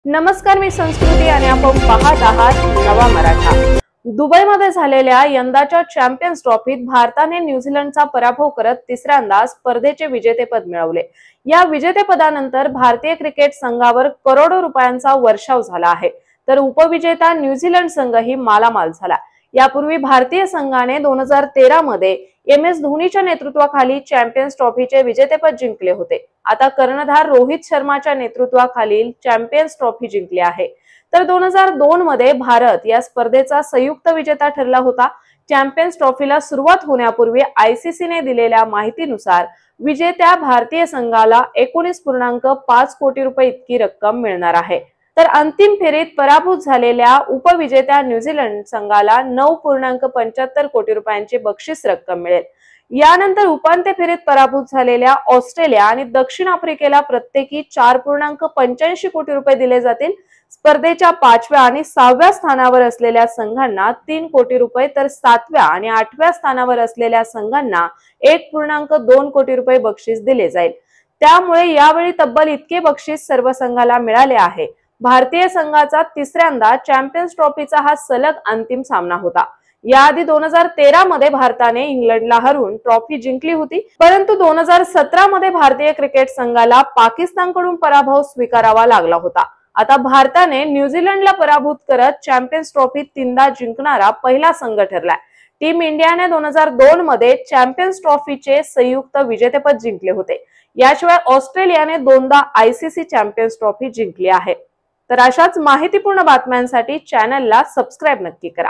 नमस्कार, मी संस्कृती आणि आपण पाहत आहात नवा मराठा। दुबईमध्ये झालेल्या यंदाच्या चॅम्पियन्स ट्रॉफीत भारताने न्यूझीलंडचा पराभव करत तिसऱ्यांदा स्पर्धेचे विजेतेपद मिळवले। या विजेतेपदानंतर भारतीय क्रिकेट संघावर करोडो रुपयांचा वर्षाव झाला आहे, तर उपविजेता न्यूझीलंड संघही मालामाल झाला। यापूर्वी भारतीय संघाने 2013 मध्ये MS धोनीच्या नेतृत्वाखाली चॅम्पियन्स ट्रॉफीचे विजेतेपद जिंकले होते। आता कर्णधार रोहित शर्माच्या नेतृत्वाखालील चॅम्पियन्स ट्रॉफी जिंकली आहे। तर 2002 मध्ये भारत या स्पर्धेचा संयुक्त विजेता ठरला होता। चॅम्पियन्स ट्रॉफीला सुरुवात होण्यापूर्वी ICC ने दिलेल्या माहितीनुसार विजेत्या भारतीय संघाला 19.5 कोटी रुपये इतकी रक्कम मिळणार आहे। तर अंतिम फेरीत पराभूत झालेल्या उपविजेत्या न्यूझीलंड संघाला 9.75 कोटी रुपयांची बक्षीस रक्कम मिळेल। यानंतर उपांत्य फेरीत पराभूत झालेल्या ऑस्ट्रेलिया आणि दक्षिण आफ्रिकेला प्रत्येकी 4.85 कोटी रुपये दिले जातील। स्पर्धेच्या 5व्या आणि 6व्या स्थानावर असलेल्या संघांना 3 कोटी रुपये, तर 7व्या आणि 8व्या स्थानावर असलेल्या संघांना 1.2 कोटी रुपये बक्षीस दिले जाईल। त्यामुळे यावेळी तब्बल इतके बक्षीस सर्व संघाला मिळाले आहे। भारतीय संघाचा तिसऱ्यांदा चॅम्पियन्स ट्रॉफीचा हा सलग अंतिम सामना होता। याआधी 2013 मध्ये भारताने इंग्लंडला हरवून ट्रॉफी जिंकली होती, परंतु 2017 मध्ये भारतीय क्रिकेट संघाला पाकिस्तानकडून पराभव स्वीकारावा लागला होता। आता भारताने न्यूझीलंडला पराभूत करत चॅम्पियन्स ट्रॉफी 3दा जिंकणारा पहिला संघ ठरलाय। टीम इंडियाने 2002 मध्ये चॅम्पियन्स ट्रॉफीचे संयुक्त विजेतेपद जिंकले होते। याशिवाय ऑस्ट्रेलियाने 2दा ICC चॅम्पियन्स ट्रॉफी जिंकली आहे। तर अशाच माहितीपूर्ण बातम्यांसाठी चॅनलला सबस्क्राइब नक्की करा।